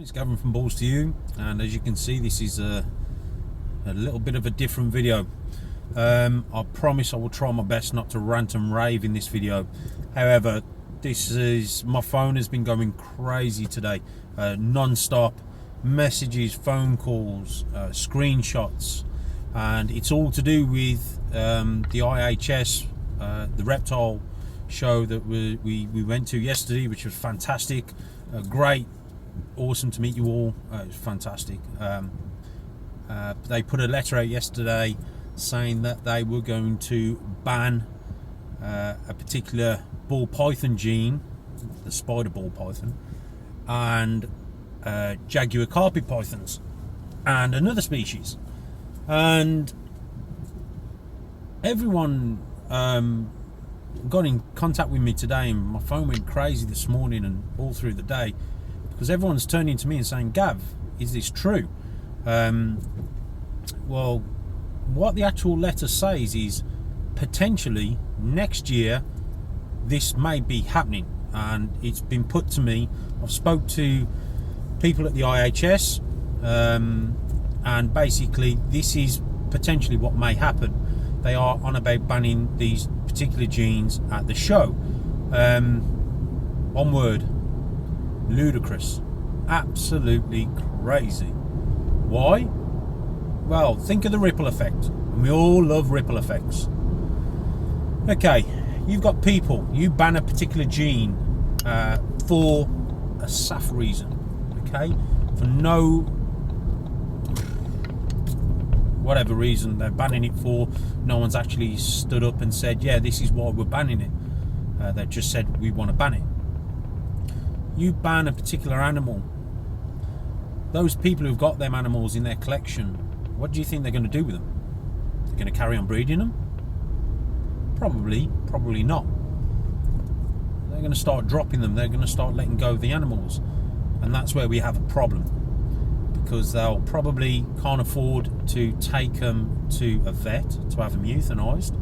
It's Gavin from Balls to You, and as you can see, this is a little bit of a different video. I promise I will try my best not to rant and rave in this video. However, my phone has been going crazy today, non-stop messages, phone calls, screenshots, and it's all to do with the IHS, the reptile show that we went to yesterday, which was fantastic. Great, awesome to meet you all. It was fantastic. They put a letter out yesterday saying that they were going to ban a particular ball python gene, the spider ball python, and jaguar carpet pythons, and another species. And everyone got in contact with me today, and my phone went crazy this morning and all through the day, because everyone's turning to me and saying, Gav, is this true? Well, what the actual letter says is potentially next year this may be happening, and it's been put to me. I've spoke to people at the IHS, and basically this is potentially what may happen. They are on about banning these particular genes at the show. One word: ludicrous. Absolutely crazy. Why? Well, think of the ripple effect, and we all love ripple effects. Okay, you've got people, you ban a particular gene for a saff reason, okay, for no whatever reason they're banning it for. No one's actually stood up and said, yeah, this is why we're banning it. They've just said, we want to ban it. You ban a particular animal, those people who've got them animals in their collection, what do you think they're going to do with them? They're going to carry on breeding them? Probably not. They're going to start dropping them. They're going to start letting go of the animals, and that's where we have a problem, because they'll probably can't afford to take them to a vet to have them euthanized,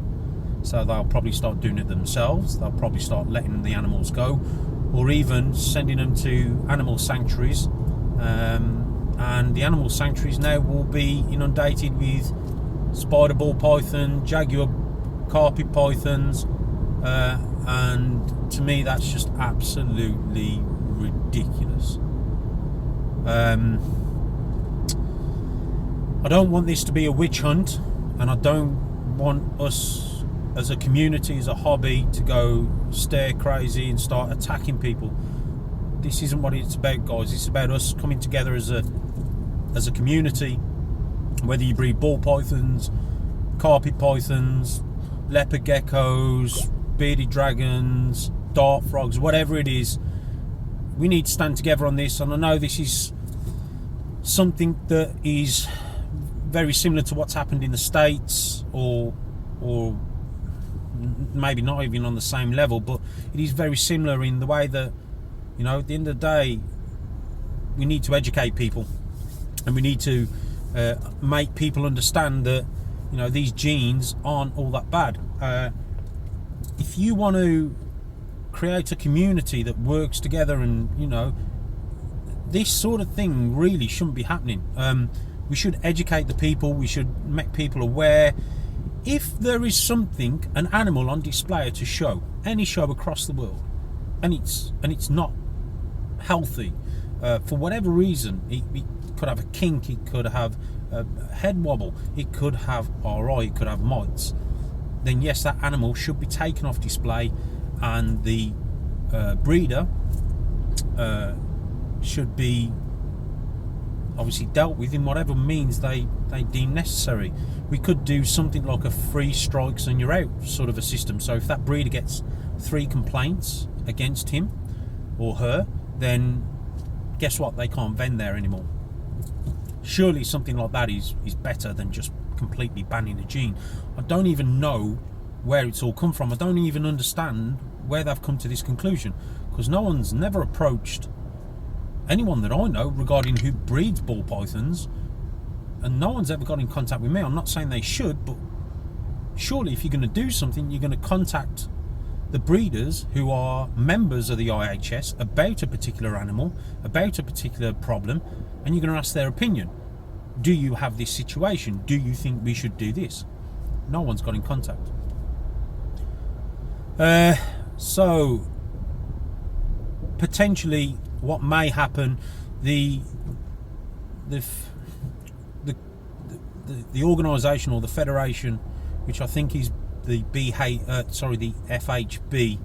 so they'll probably start doing it themselves. They'll probably start letting the animals go, or even sending them to animal sanctuaries, and the animal sanctuaries now will be inundated with spider ball python, jaguar carpet pythons, and to me that's just absolutely ridiculous. I don't want this to be a witch hunt, and I don't want us as a community, as a hobby, to go stir crazy and start attacking people. This isn't what it's about, guys. It's about us coming together as a community. Whether you breed ball pythons, carpet pythons, leopard geckos, bearded dragons, dart frogs, whatever it is, we need to stand together on this. And I know this is something that is very similar to what's happened in the States, or maybe not even on the same level, but it is very similar in the way that, you know, at the end of the day, we need to educate people, and we need to make people understand that, you know, these genes aren't all that bad. If you want to create a community that works together, and, you know, this sort of thing really shouldn't be happening. We should educate the people. We should make people aware. If there is something, an animal on display at a show, any show across the world, and it's not healthy, for whatever reason, it could have a kink, it could have a head wobble, it could have RI, it could have mites, then yes, that animal should be taken off display, and the breeder should be obviously dealt with in whatever means they deem necessary. We could do something like a 3 strikes and you're out sort of a system. So if that breeder gets 3 complaints against him or her, then guess what? They can't vend there anymore. Surely something like that is better than just completely banning a gene. I don't even know where it's all come from. I don't even understand where they've come to this conclusion, because no one's never approached anyone that I know regarding who breeds ball pythons, and no one's ever got in contact with me. I'm not saying they should, but surely if you're going to do something, you're going to contact the breeders who are members of the IHS about a particular animal, about a particular problem, and you're going to ask their opinion. Do you have this situation? Do you think we should do this? No one's got in contact. So potentially what may happen, the organisation or the federation, which I think is the the FHB,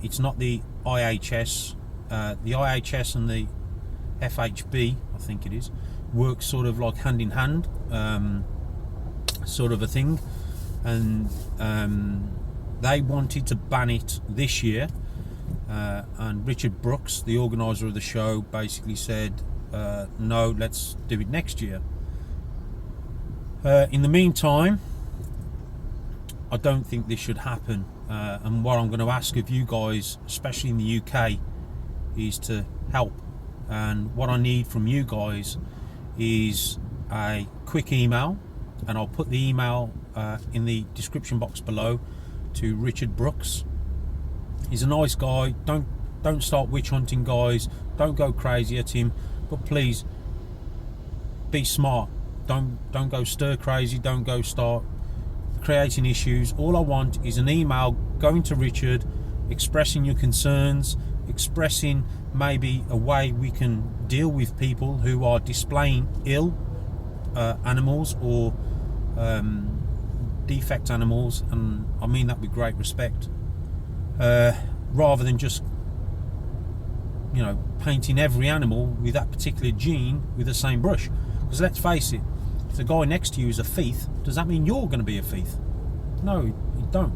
it's not the IHS. The IHS and the FHB, I think it is, work sort of like hand in hand, sort of a thing, and they wanted to ban it this year, and Richard Brooks, the organiser of the show, basically said no, let's do it next year. In the meantime, I don't think this should happen, and what I'm going to ask of you guys, especially in the UK, is to help. And what I need from you guys is a quick email, and I'll put the email in the description box below, to Richard Brooks. He's a nice guy. Don't start witch hunting, guys. Don't go crazy at him, but please be smart. Don't go stir crazy. Don't go start creating issues. All I want is an email going to Richard, expressing your concerns, expressing maybe a way we can deal with people who are displaying ill animals or defect animals, and I mean that with great respect, rather than just, you know, painting every animal with that particular gene with the same brush. Because let's face it, if the guy next to you is a thief, does that mean you're going to be a thief? No, you don't.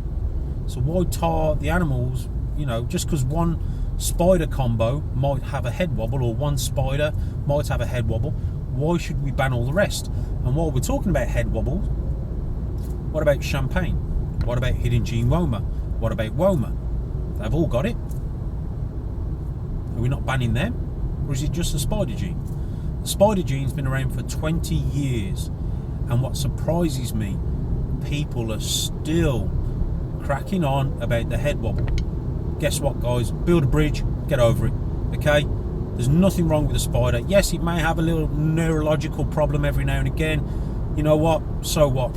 So why tar the animals? You know, just because one spider combo might have a head wobble, or one spider might have a head wobble, why should we ban all the rest? And while we're talking about head wobbles, what about champagne? What about hidden gene Woma? What about Woma? They've all got it. Are we not banning them? Or is it just the spider gene? The spider gene's been around for 20 years, and what surprises me, people are still cracking on about the head wobble. Guess what, guys? Build a bridge, get over it, okay? There's nothing wrong with the spider. Yes, it may have a little neurological problem every now and again. You know what? So what?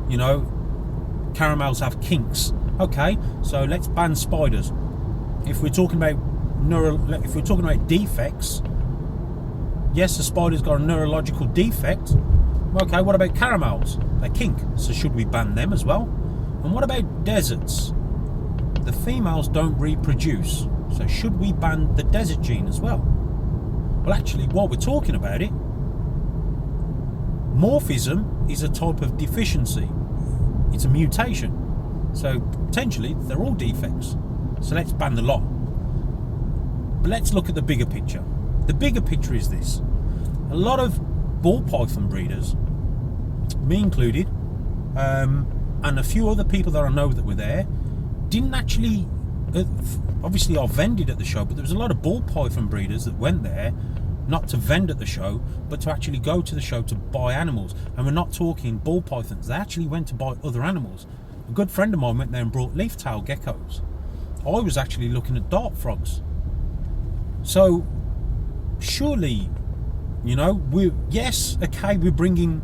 You know, caramels have kinks. Okay, so let's ban spiders. If we're talking about defects, yes, the spider's got a neurological defect. Okay, what about caramels? They kink, so should we ban them as well? And what about deserts? The females don't reproduce, so should we ban the desert gene as well? Well, actually, while we're talking about it, morphism is a type of deficiency. It's a mutation. So potentially they're all defects. So let's ban the lot. But let's look at the bigger picture. The bigger picture is this. A lot of ball python breeders, me included, and a few other people that I know that were there, didn't actually, obviously I vended at the show, but there was a lot of ball python breeders that went there not to vend at the show, but to actually go to the show to buy animals. And we're not talking ball pythons, they actually went to buy other animals. A good friend of mine went there and brought leaf-tail geckos. I was actually looking at dart frogs. So surely, you know, we're bringing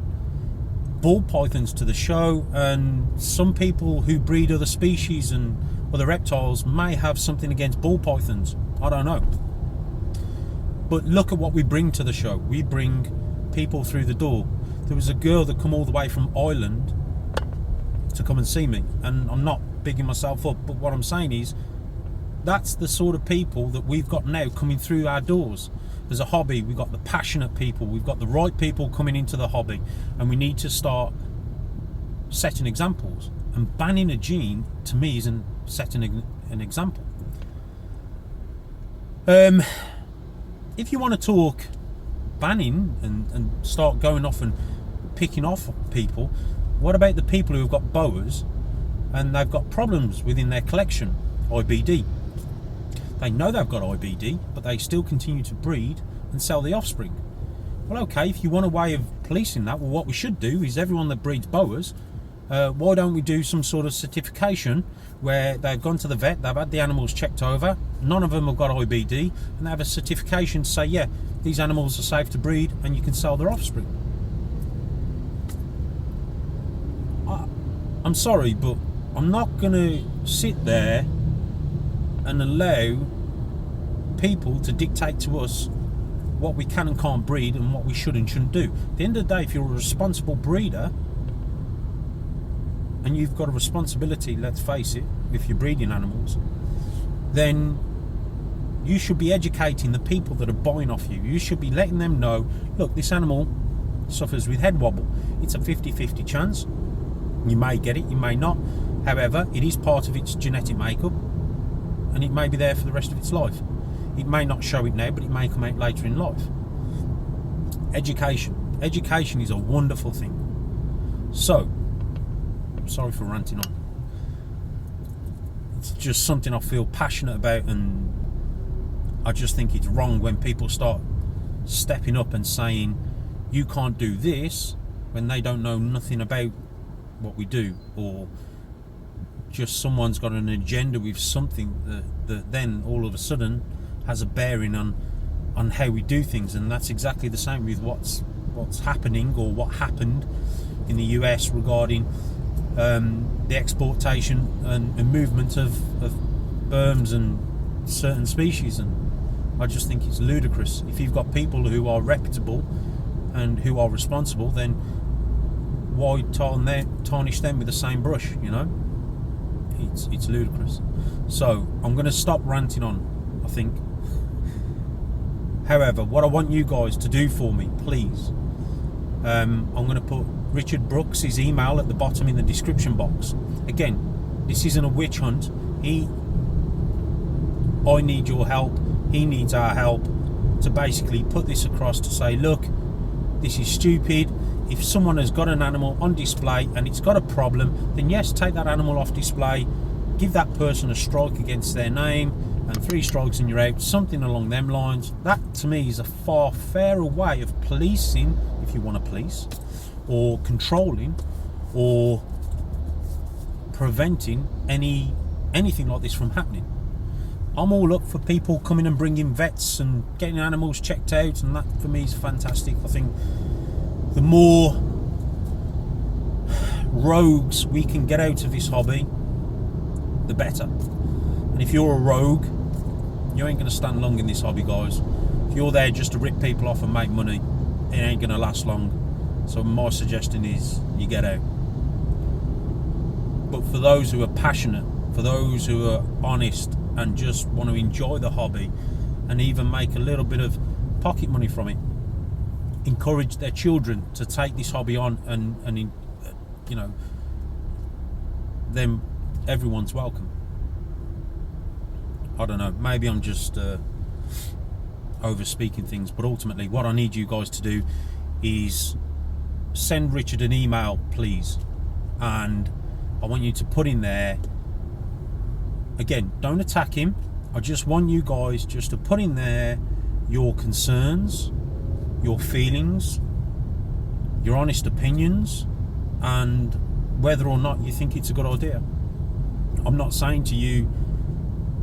ball pythons to the show, and some people who breed other species and other reptiles may have something against ball pythons. I don't know. But look at what we bring to the show. We bring people through the door. There was a girl that come all the way from Ireland to come and see me, and I'm not bigging myself up, but what I'm saying is that's the sort of people that we've got now coming through our doors. There's a hobby, we've got the passionate people, we've got the right people coming into the hobby, and we need to start setting examples. And banning a gene, to me, isn't setting an example. If you want to talk banning and start going off and picking off people, what about the people who have got boas and they've got problems within their collection, IBD? They know they've got IBD, but they still continue to breed and sell the offspring. Well, okay, if you want a way of policing that, well, what we should do is everyone that breeds boas Why don't we do some sort of certification where they've gone to the vet, they've had the animals checked over, none of them have got IBD, and they have a certification to say, yeah, these animals are safe to breed and you can sell their offspring. I'm sorry, but I'm not going to sit there and allow people to dictate to us what we can and can't breed and what we should and shouldn't do. At the end of the day, if you're a responsible breeder, and you've got a responsibility, let's face it, if you're breeding animals, then you should be educating the people that are buying off you. You should be letting them know, look, this animal suffers with head wobble. It's a 50-50 chance. You may get it, you may not. However, it is part of its genetic makeup, and it may be there for the rest of its life. It may not show it now, but it may come out later in life. Education is a wonderful thing. So, sorry for ranting on. It's just something I feel passionate about, and I just think it's wrong when people start stepping up and saying you can't do this when they don't know nothing about what we do, or just someone's got an agenda with something that then all of a sudden has a bearing on how we do things. And that's exactly the same with what's happening, or what happened in the US regarding the exportation and movement of sperms and certain species. And I just think it's ludicrous. If you've got people who are reputable and who are responsible, then why tarnish them with the same brush? You know, it's ludicrous. So I'm going to stop ranting on, I think. However, what I want you guys to do for me, please, I'm going to put Richard Brooks' his email at the bottom in the description box. Again, this isn't a witch hunt. I need your help. He needs our help to basically put this across to say, look, this is stupid. If someone has got an animal on display and it's got a problem, then yes, take that animal off display, give that person a strike against their name, and 3 strikes and you're out, something along them lines. That to me is a far fairer way of policing, if you want to police, or controlling, or preventing anything like this from happening. I'm all up for people coming and bringing vets and getting animals checked out, and that for me is fantastic. I think the more rogues we can get out of this hobby, the better. And if you're a rogue, you ain't going to stand long in this hobby, guys. If you're there just to rip people off and make money, it ain't going to last long. So my suggestion is you get out. But for those who are passionate, for those who are honest and just want to enjoy the hobby and even make a little bit of pocket money from it, encourage their children to take this hobby on, and you know, then everyone's welcome. I don't know, maybe I'm just over speaking things, but ultimately what I need you guys to do is send Richard an email, please, and I want you to put in there, again, don't attack him, I just want you guys just to put in there your concerns, your feelings, your honest opinions, and whether or not you think it's a good idea. I'm not saying to you,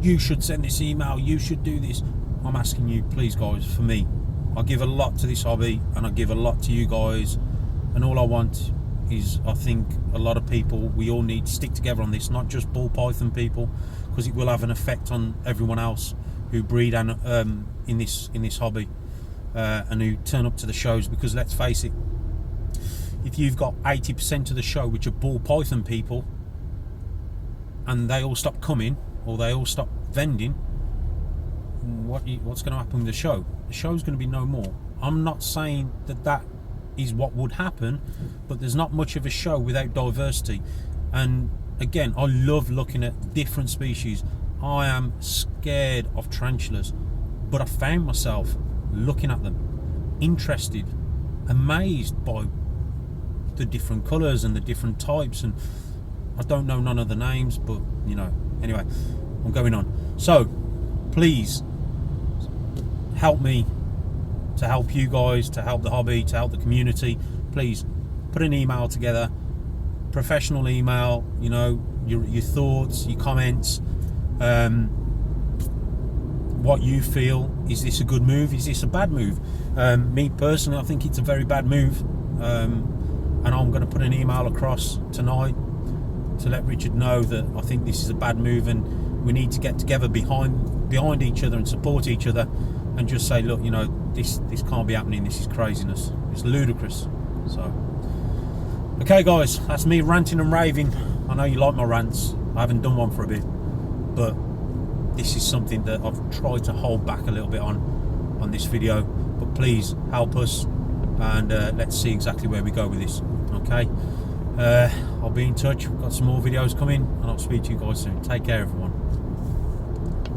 you should send this email, you should do this. I'm asking you, please guys, for me. I give a lot to this hobby and I give a lot to you guys, and all I want is, I think a lot of people, we all need to stick together on this, not just ball python people, because it will have an effect on everyone else who breed and in this hobby and who turn up to the shows. Because let's face it, if you've got 80% of the show which are ball python people and they all stop coming, or they all stop vending, what's going to happen with the show? The show's going to be no more. I'm not saying that is what would happen, but there's not much of a show without diversity. And again, I love looking at different species. I am scared of tarantulas, but I found myself looking at them, interested, amazed by the different colours and the different types, and I don't know none of the names, but you know, anyway, I'm going on. So please help me to help you guys, to help the hobby, to help the community. Please put an email together, professional email, you know, your thoughts, your comments, what you feel. Is this a good move? Is this a bad move? Me personally, I think it's a very bad move, and I'm going to put an email across tonight to let Richard know that I think this is a bad move, and we need to get together behind each other and support each other, and just say, look, you know, this can't be happening. This is craziness. It's ludicrous. So, okay, guys, that's me ranting and raving. I know you like my rants. I haven't done one for a bit, but this is something that I've tried to hold back a little bit on this video. But please help us, and let's see exactly where we go with this. Okay, I'll be in touch. We've got some more videos coming, and I'll speak to you guys soon. Take care, everyone.